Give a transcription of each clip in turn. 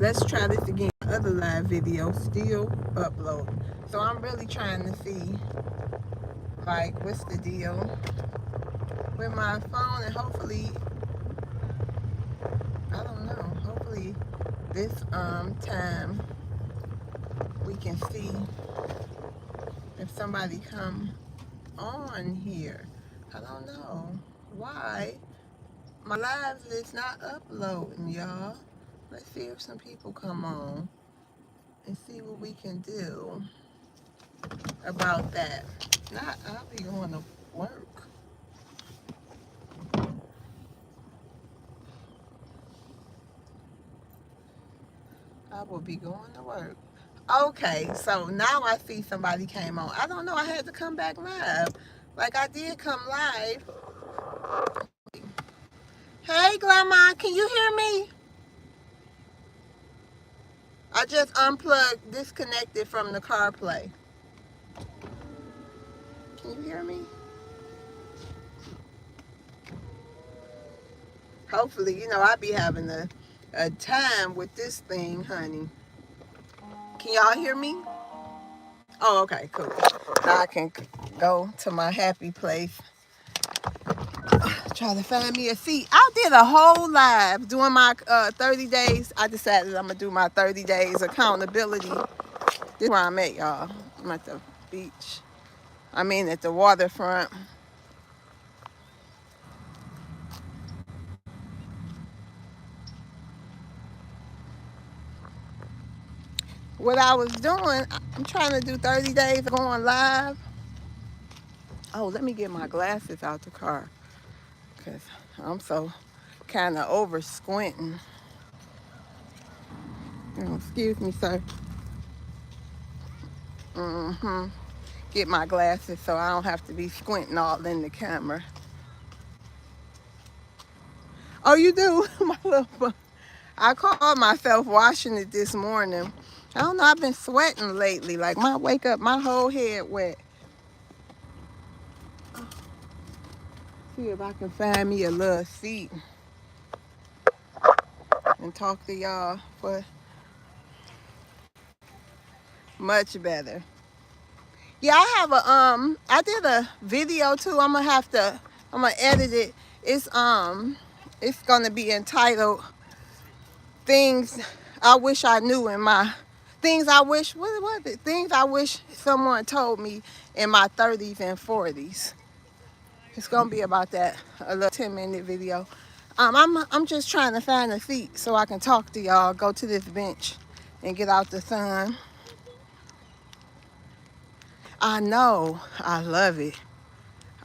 Let's try this again. Other live video still upload. So I'm really trying to see, like, what's the deal with my phone, and hopefully, I don't know, hopefully this time we can see if somebody come on here. I don't know why my lives is not uploading, y'all. Let's see if some people come on and see what we can do about that. Not, I'll be going to work. I will be going to work. Okay, so now I see somebody came on. I don't know, I had to come back live. Like I did come live. Hey, Grandma, can you hear me? I just unplugged, disconnected from the CarPlay. Can you hear me? Hopefully, you know, I be having a time with this thing, honey. Can y'all hear me? Oh, okay, cool. Now I can go to my happy place. Try to find me a seat. I did a whole live doing my 30 days. I decided I'm going to do my 30 days accountability. This is where I'm at, y'all. I'm at the beach. I mean, at the waterfront. What I was doing, I'm trying to do 30 days going live. Oh, let me get my glasses out the car because I'm so kind of over squinting. Oh, excuse me, sir. Get my glasses so I don't have to be squinting all in the camera. Oh, you do? My little, I caught myself washing it this morning. I don't know, I've been sweating lately. Like my wake up, my whole head wet. See if I can find me a little seat and talk to y'all for much better. Yeah, I have I did a video too. I'm gonna edit it. It's gonna be entitled Things I Wish I Knew in my, Things I Wish, what was it? Things I Wish Someone Told Me in my 30s and 40s. It's gonna be about that, a little 10-minute video. I'm just trying to find a seat so I can talk to y'all, go to this bench and get out the sun. I know, I love it.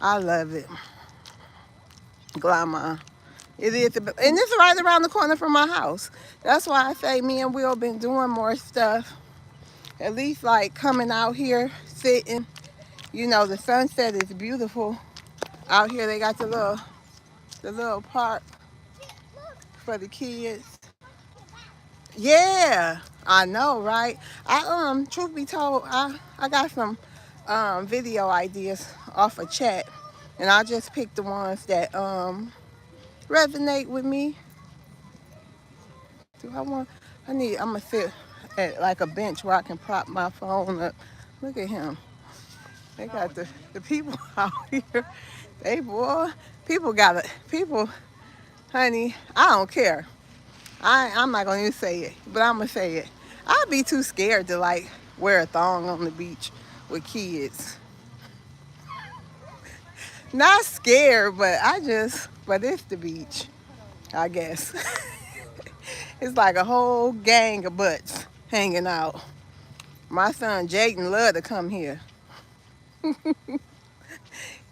I love it. Glamour. It is, and it's right around the corner from my house. That's why I say me and Will been doing more stuff. At least like coming out here, sitting. You know, the sunset is beautiful. Out here they got the little park for the kids. Yeah, I know, right? Truth be told, I got some video ideas off of chat, and I just picked the ones that resonate with me. Do I want? I'm gonna sit at like a bench where I can prop my phone up. Look at him. They got the people out here. They boy, people, honey. I don't care. I'm not gonna even say it, but I'm gonna say it. I'd be too scared to like wear a thong on the beach with kids. Not scared, but it's the beach, I guess. It's like a whole gang of butts hanging out. My son Jaden love to come here.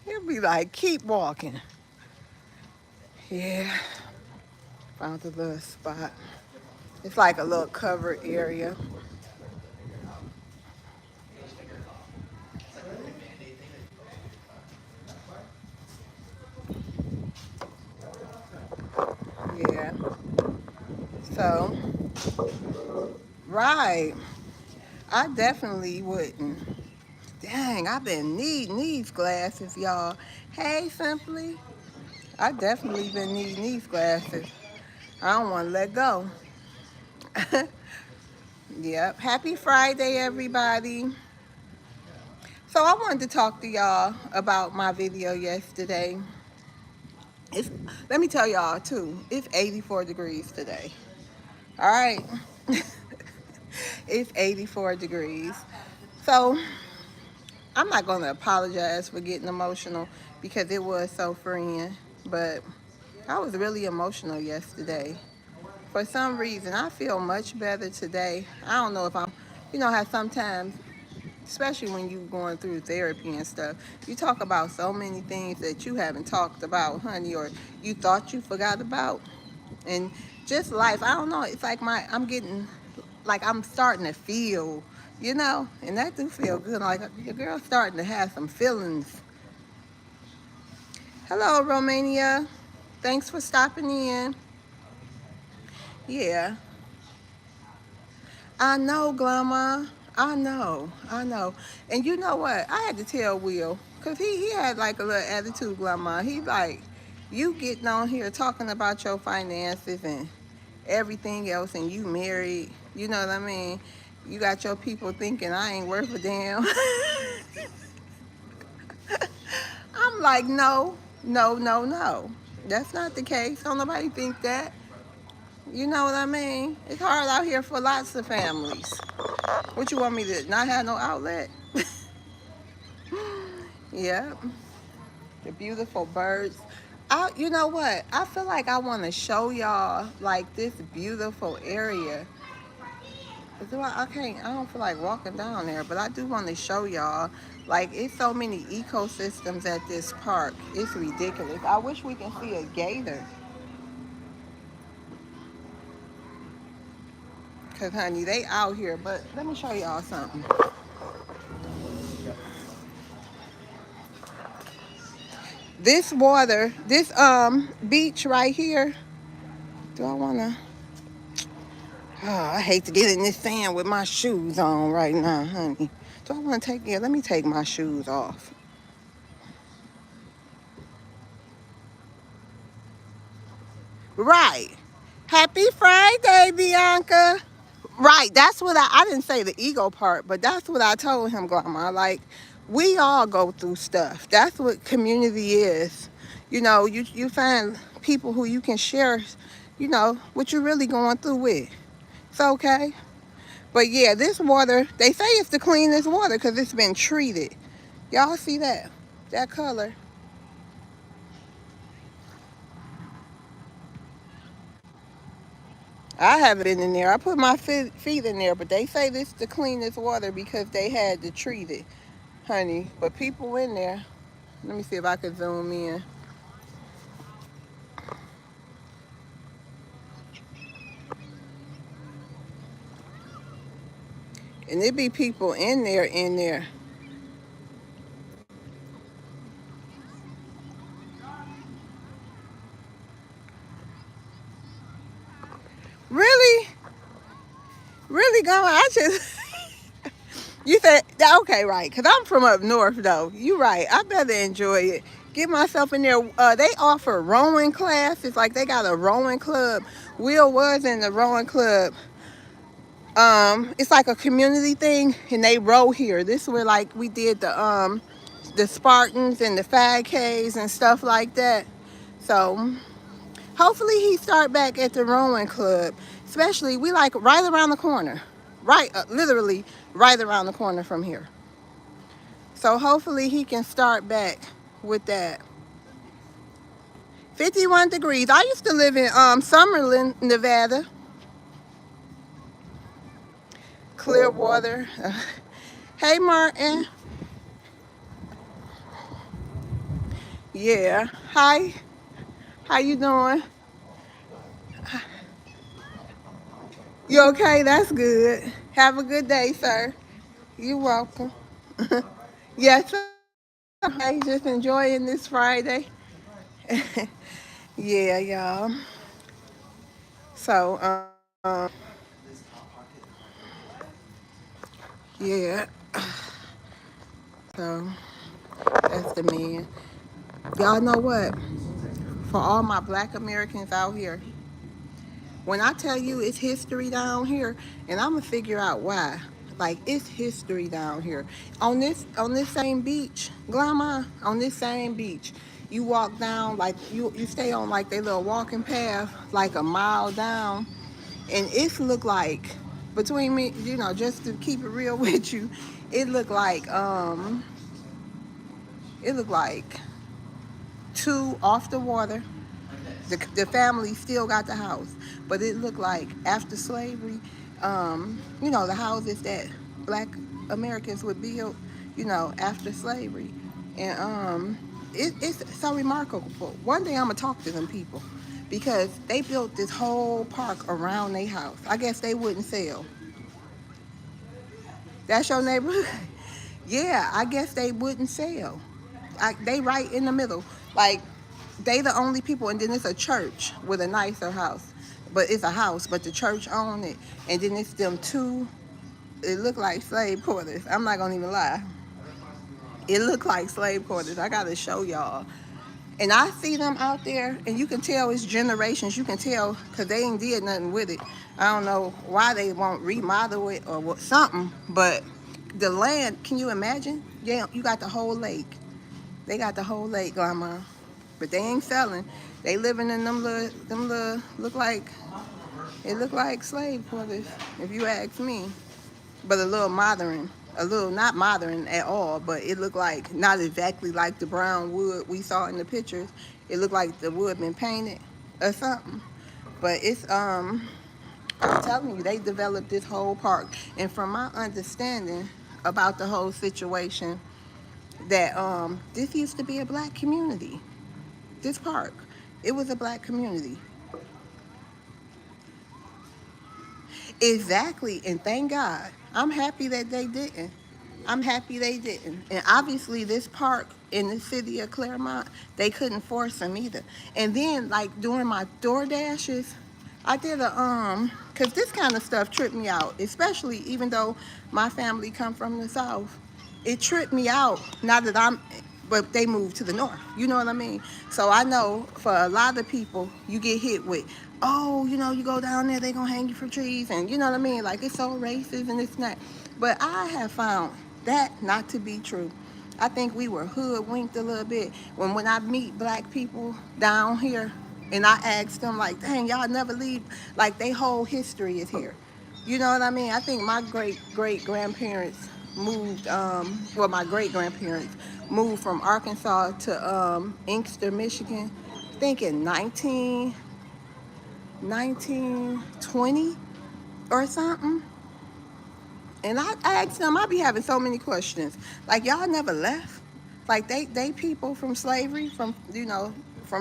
He'll be like, keep walking. Yeah, found a little spot. It's like a little covered area. Yeah. So, right. I definitely wouldn't. Dang, I've been needing these glasses, y'all. Hey, Simply. I definitely been needing these glasses. I don't want to let go. Yep. Happy Friday, everybody. So I wanted to talk to y'all about my video yesterday. It's, let me tell y'all too, it's 84 degrees today. All right. It's 84 degrees. So I'm not going to apologize for getting emotional because it was so freeing. But I was really emotional yesterday. For some reason, I feel much better today. I don't know if I'm, how sometimes, especially when you're going through therapy and stuff, you talk about so many things that you haven't talked about, honey, or you thought you forgot about. And just life, I don't know, it's like I'm getting, like I'm starting to feel, and that do feel good. Like your girl's starting to have some feelings. Hello, Romania. Thanks for stopping in. Yeah. I know, Grandma. I know. And you know what? I had to tell Will, because he had like a little attitude, Grandma. He like, you getting on here talking about your finances and everything else, and you married, you know what I mean? You got your people thinking I ain't worth a damn. I'm like, no, no, no, no. That's not the case. Don't nobody think that. You know what I mean? It's hard out here for lots of families. What you want me to not have no outlet? Yeah, the beautiful birds. You know what? I feel like I want to show y'all like this beautiful area. I can't. I don't feel like walking down there, but I do want to show y'all. Like it's so many ecosystems at this park. It's ridiculous. I wish we can see a gator. Cause honey, they out here. But let me show y'all something. This water, this beach right here. Do I wanna? Oh, I hate to get in this sand with my shoes on right now, honey. Do I want to take? Yeah, let me take my shoes off. Right. Happy Friday, Bianca. Right. That's what I didn't say the ego part, but that's what I told him, Grandma. Like, we all go through stuff. That's what community is. You find people who you can share, what you're really going through with. It's okay. But yeah, this water, they say it's the cleanest water because it's been treated. Y'all see that? That color? I haven't been in there. I put my feet in there, but they say this is the cleanest water because they had to treat it, honey. But people in there, let me see if I can zoom in. And it be people in there. Really? Really, Grandma? I just, you said, okay, right. Because I'm from up north, though. You right. I better enjoy it. Get myself in there. They offer rowing classes. Like, they got a rowing club. Will was in the rowing club. It's like a community thing, and they row here. This is where, like, we did the Spartans and the 5Ks and stuff like that. So hopefully he start back at the rowing club. Especially, we like right around the corner. Right, literally right around the corner from here. So hopefully he can start back with that. 51 degrees. I used to live in Summerlin, Nevada. Clearwater. Hey, Martin. Yeah. Hi. How you doing? You okay? That's good. Have a good day, sir. You're welcome. Yes, sir. Okay, just enjoying this Friday. Yeah, y'all. So, yeah. So, that's the man. Y'all know what? For all my black Americans out here, When I tell you it's history down here, and I'm gonna figure out why. Like it's history down here. On this same beach, Grandma, on this same beach, you walk down like you stay on like they little walking path, like a mile down, and it look like between me, just to keep it real with you, it looked like it looked like two off the water. The family still got the house, but it looked like after slavery, the houses that black Americans would build, after slavery. And it's so remarkable. One day I'm gonna talk to them people because they built this whole park around their house. I guess they wouldn't sell. That's your neighborhood? Yeah, I guess they wouldn't sell. They right in the middle. Like, they the only people, and then it's a church with a nicer house. But it's a house, but the church own it. And then it's them two, it look like slave quarters. I'm not gonna even lie. It look like slave quarters. I gotta show y'all. And I see them out there, and you can tell it's generations. You can tell because they ain't did nothing with it. I don't know why they won't remodel it or what, something, but the land, can you imagine? Yeah, you got the whole lake. They got the whole lake, Grandma. But they ain't selling. They living in them little, look like slave quarters, if you ask me. But a little modern, not modern at all, but it looked like not exactly like the brown wood we saw in the pictures. It looked like the wood been painted or something. But I'm telling you, they developed this whole park. And from my understanding about the whole situation, that this used to be a black community. This park, it was a black community. Exactly, and thank God. I'm happy that they didn't. I'm happy they didn't. And obviously, this park in the city of Claremont, they couldn't force them either. And then, like during my door dashes, I did cause this kind of stuff tripped me out, especially even though my family come from the South. It tripped me out. Now that but they moved to the north. You know what I mean? So I know for a lot of people, you get hit with, oh, you go down there, they gonna hang you from trees, and you know what I mean? Like it's so racist and it's not. But I have found that not to be true. I think we were hoodwinked a little bit when I meet black people down here, and I ask them like, dang, y'all never leave. Like they whole history is here. You know what I mean? I think my great grandparents moved. My great grandparents moved from Arkansas to Inkster, Michigan. I think in 1920 or something. And I asked them, I be having so many questions. Like, y'all never left? Like, they people from slavery, from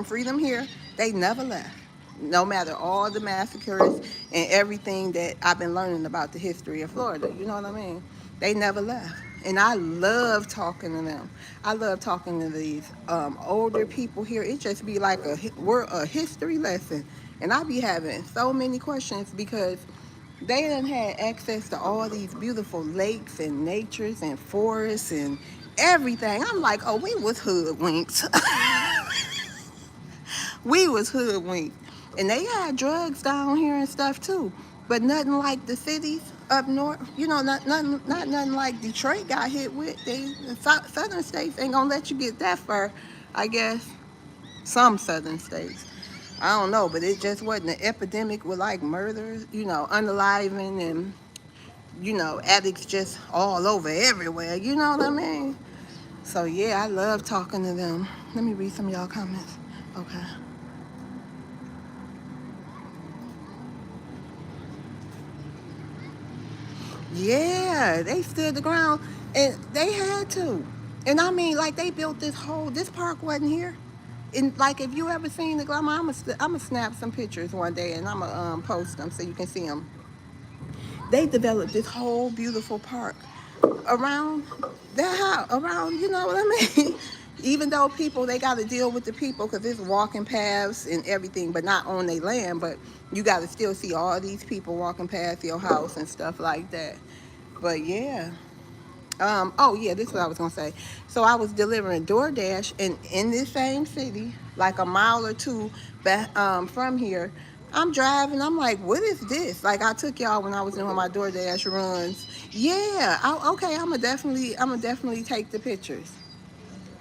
freedom here, they never left. No matter all the massacres and everything that I've been learning about the history of Florida, you know what I mean? They never left. And I love talking to them. I love talking to these older people here. It just be like a history lesson. And I be having so many questions because they done had access to all these beautiful lakes and natures and forests and everything. I'm like, oh, we was hoodwinked. We was hoodwinked. And they had drugs down here and stuff too. But nothing like the cities up north. Nothing like Detroit got hit with. The southern states ain't gonna let you get that far, I guess. Some southern states. I don't know, but it just wasn't an epidemic with like murders, unaliving and, addicts just all over everywhere. You know what I mean? So yeah, I love talking to them. Let me read some of y'all comments. Okay. Yeah, they stood the ground and they had to. And I mean, like they built this park wasn't here. And like, if you ever seen the glamour, I'm gonna snap some pictures one day and I'm gonna post them so you can see them. They developed this whole beautiful park around their house, around, you know what I mean? Even though people, they got to deal with the people because there's walking paths and everything, but not on their land. But you got to still see all these people walking past your house and stuff like that. But yeah. Oh yeah, this is what I was gonna say. So I was delivering DoorDash, and in this same city, like a mile or two back from here, I'm driving. I'm like, what is this? Like I took y'all when I was doing my DoorDash runs. Yeah. Okay. I'm gonna definitely take the pictures.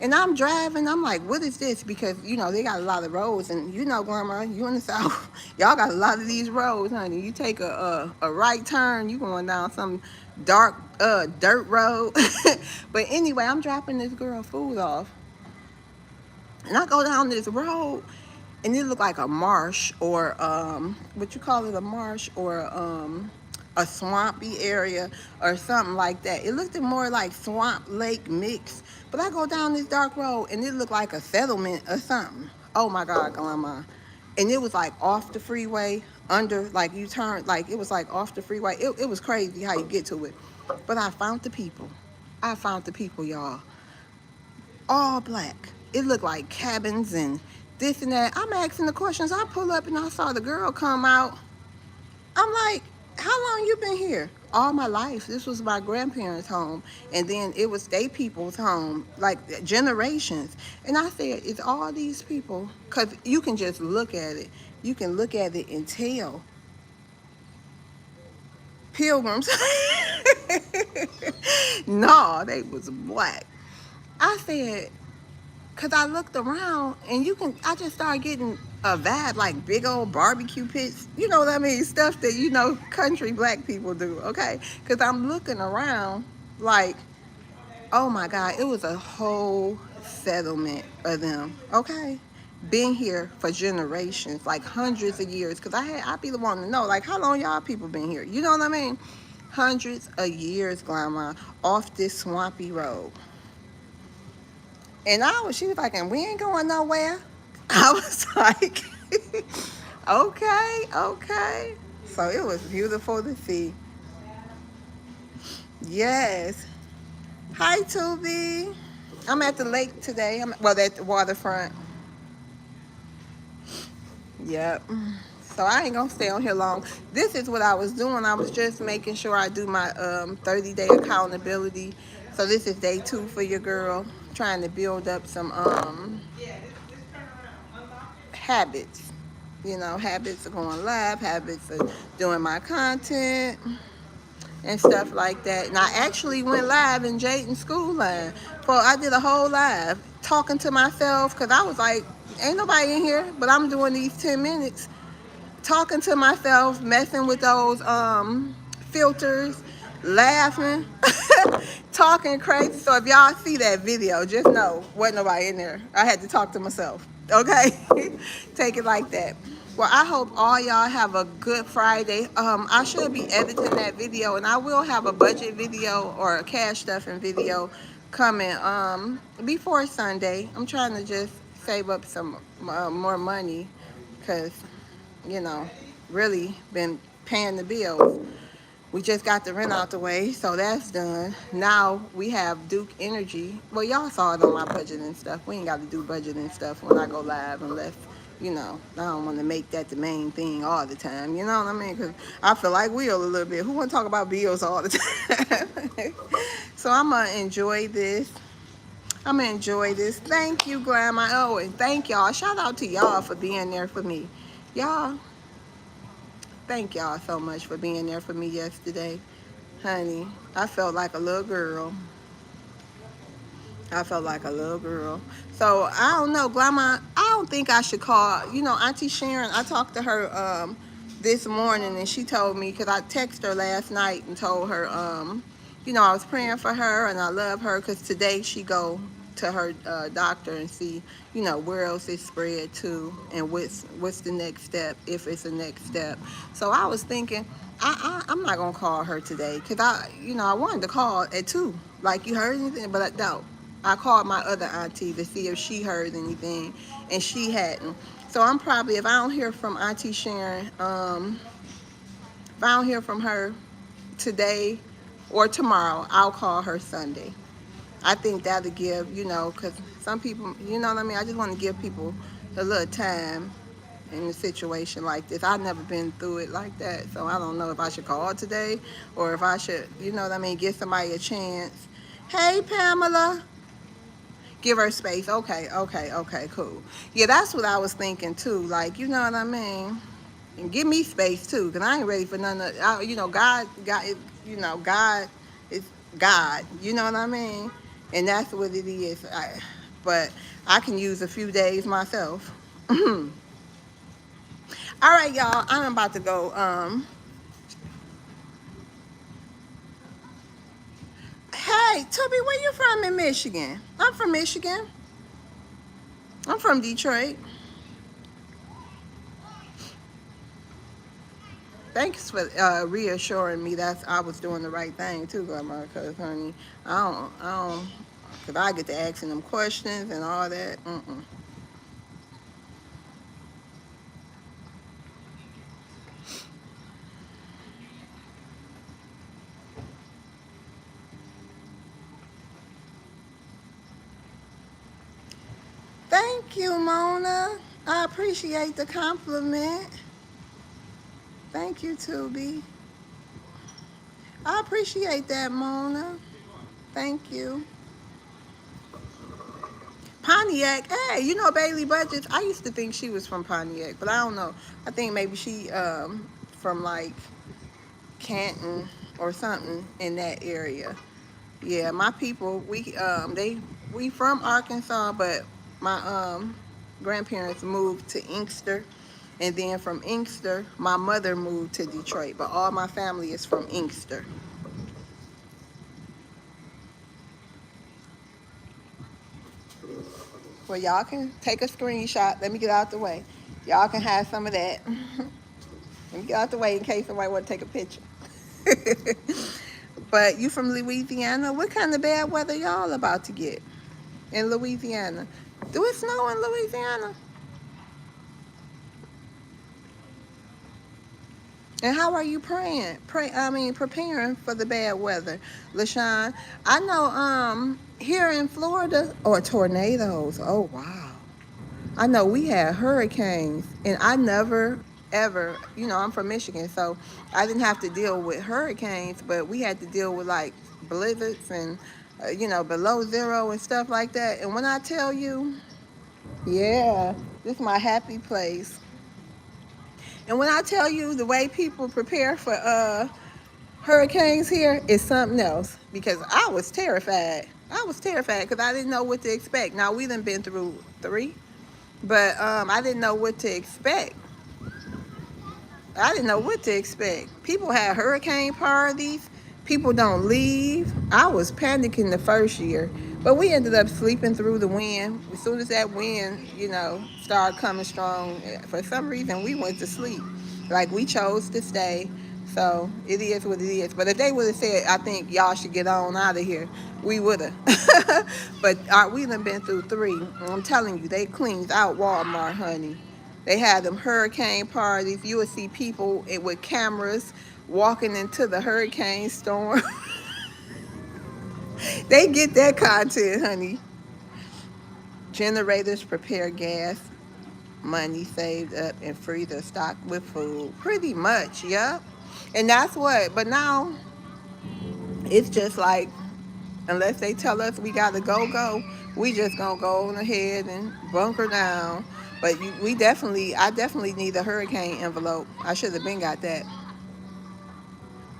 And I'm driving. I'm like, what is this? Because they got a lot of roads, and Grandma, you in the South, y'all got a lot of these roads, honey. You take a right turn, you going down some dark dirt road. But anyway, I'm dropping this girl food off, and I go down this road, and it looked like a marsh or what you call it, a marsh or a swampy area or something like that. It looked more like swamp lake mix. But I go down this dark road and it looked like a settlement or something. Oh my God, Grandma. And it was like off the freeway, under, like you turn, like it was like off the freeway. It was crazy how you get to it. But I found the people. I found the people, y'all. All black. It looked like cabins and this and that. I'm asking the questions. I pull up and I saw the girl come out. I'm like, how long you been here? All my life. This was my grandparents' home. And then it was they people's home, like generations. And I said, it's all these people. Because you can just look at it. You can look at it and tell. Pilgrims. No, they was black. I said, because I looked around and I just started getting a vibe like big old barbecue pits. You know what I mean? Stuff that, country black people do, okay? Because I'm looking around like, oh my God, it was a whole settlement of them, okay? Been here for generations, like hundreds of years. Because I be the one to know, like, how long y'all people been here? You know what I mean? Hundreds of years, Grandma, off this swampy road. And she was like, and we ain't going nowhere. I was like, okay, okay. So it was beautiful to see. Yes. Hi, Tubi. I'm at the lake today. At the waterfront. Yep. So I ain't gonna stay on here long. This is what I was doing. I was just making sure I do my 30-day accountability. So this is day 2 for your girl. Trying to build up some habits. Habits of going live, habits of doing my content and stuff like that. And I actually went live in Jayden School Line. I did a whole live talking to myself because I was like, ain't nobody in here, but I'm doing these 10 minutes talking to myself, messing with those filters, laughing, talking crazy. So if y'all see that video, just know wasn't nobody in there. I had to talk to myself. Okay, take it like that. Well, I hope all y'all have a good Friday. I should be editing that video, and I will have a budget video or a cash stuffing video coming before Sunday. I'm trying to just save up some more money because really been paying the bills. We just got the rent out the way, so that's done. Now we have Duke Energy. Well, y'all saw it on my budget and stuff. We ain't got to do budget and stuff when I go live unless, I don't want to make that the main thing all the time. You know what I mean? Because I feel like we are a little bit. Who want to talk about bills all the time? So I'm going to enjoy this. Thank you, Grandma. Oh, and thank y'all. Shout out to y'all for being there for me. Y'all, thank y'all so much for being there for me yesterday. Honey, I felt like a little girl. I felt like a little girl. So, I don't know, Grandma, I don't think I should call, Auntie Sharon. I talked to her this morning, and she told me, because I texted her last night and told her, I was praying for her, and I love her, because today she go to her doctor and see, where else it's spread to, and what's the next step, if it's a next step. So I was thinking, I'm not gonna call her today, because I wanted to call at 2, like, you heard anything, but I don't. I called my other auntie to see if she heard anything, and she hadn't. So I'm probably, if I don't hear from Auntie Sharon, if I don't hear from her today or tomorrow, I'll call her Sunday. I think that'll give, because some people, you know what I mean? I just want to give people a little time in a situation like this. I've never been through it like that, so I don't know if I should call today or if I should, you know what I mean, give somebody a chance. Hey, Pamela. Give her space. Okay, cool. Yeah, that's what I was thinking too. Like, you know what I mean? And give me space too, cause I ain't ready for none of. God is God. You know what I mean? And that's what it is. But I can use a few days myself. All right, y'all. I'm about to go. Hey, Toby, where you from in Michigan? I'm from Michigan. I'm from Detroit. Thanks for reassuring me that I was doing the right thing too, Grandma. Cause honey, cause I get to asking them questions and all that. Mm-mm. Thank you, Mona. I appreciate the compliment. Thank you, Tubi. I appreciate that, Mona. Thank you. Pontiac. Hey, you know Bailey Budgets? I used to think she was from Pontiac, but I don't know. I think maybe she from like Canton or something in that area. Yeah, my people, we from Arkansas, but my grandparents moved to Inkster, and then from Inkster, my mother moved to Detroit. But all my family is from Inkster. Well, y'all can take a screenshot. Let me get out the way. Y'all can have some of that. Let me get out the way in case somebody want to take a picture. But you from Louisiana? What kind of bad weather y'all about to get in Louisiana? Do it snow in Louisiana? And how are you praying? Preparing for the bad weather, LaShawn. I know here in Florida or tornadoes. Oh wow. I know we had hurricanes and I never ever, I'm from Michigan, so I didn't have to deal with hurricanes, but we had to deal with like blizzards and below zero and stuff like that. And when I tell you, yeah, this is my happy place. And when I tell you the way people prepare for hurricanes here is something else because I was terrified. I was terrified because I didn't know what to expect. Now we done been through three, but I didn't know what to expect. I didn't know what to expect. People had hurricane parties. People don't leave. I was panicking the first year, but we ended up sleeping through the wind. As soon as that wind, started coming strong, for some reason we went to sleep. Like we chose to stay. So it is what it is. But if they would have said, I think y'all should get on out of here, we would have. But we done been through three. I'm telling you, they cleaned out Walmart, honey. They had them hurricane parties. You would see people with cameras walking into the hurricane storm. They get that content, honey. Generators prepare gas, money saved up, and freezer stocked with food. Pretty much, yep. And that's what. But now it's just like, unless they tell us we gotta go, we just gonna go on ahead and bunker down. But I definitely need a hurricane envelope. I should have been got that.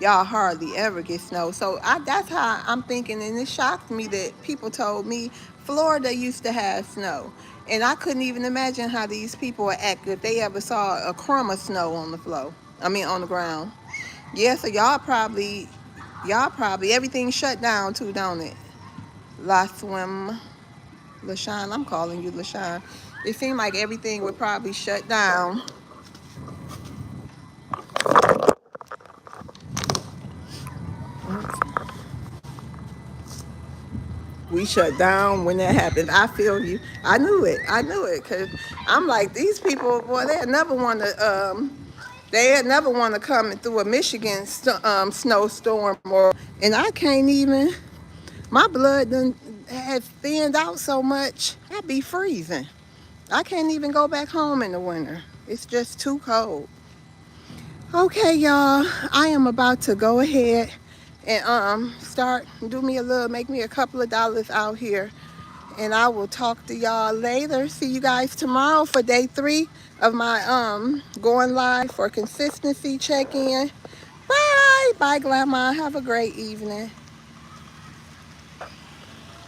Y'all hardly ever get snow. So that's how I'm thinking, and it shocked me that people told me Florida used to have snow. And I couldn't even imagine how these people would act if they ever saw a crumb of snow on the floor. On the ground. Yeah, so y'all probably, everything shut down too, don't it? La Swim, LaShawn, I'm calling you LaShawn. It seemed like everything would probably shut down. We shut down when that happened. I feel you. I knew it. I knew it because I'm like these people. Boy, they had never want to come through a Michigan snowstorm and I can't even. My blood done had thinned out so much. I'd be freezing. I can't even go back home in the winter. It's just too cold. Okay, y'all. I am about to go ahead and start make me a couple of dollars out here And I will talk to y'all later. See you guys tomorrow for day 3 of my going live for consistency check-in. Bye. Bye, Grandma. Have a great evening.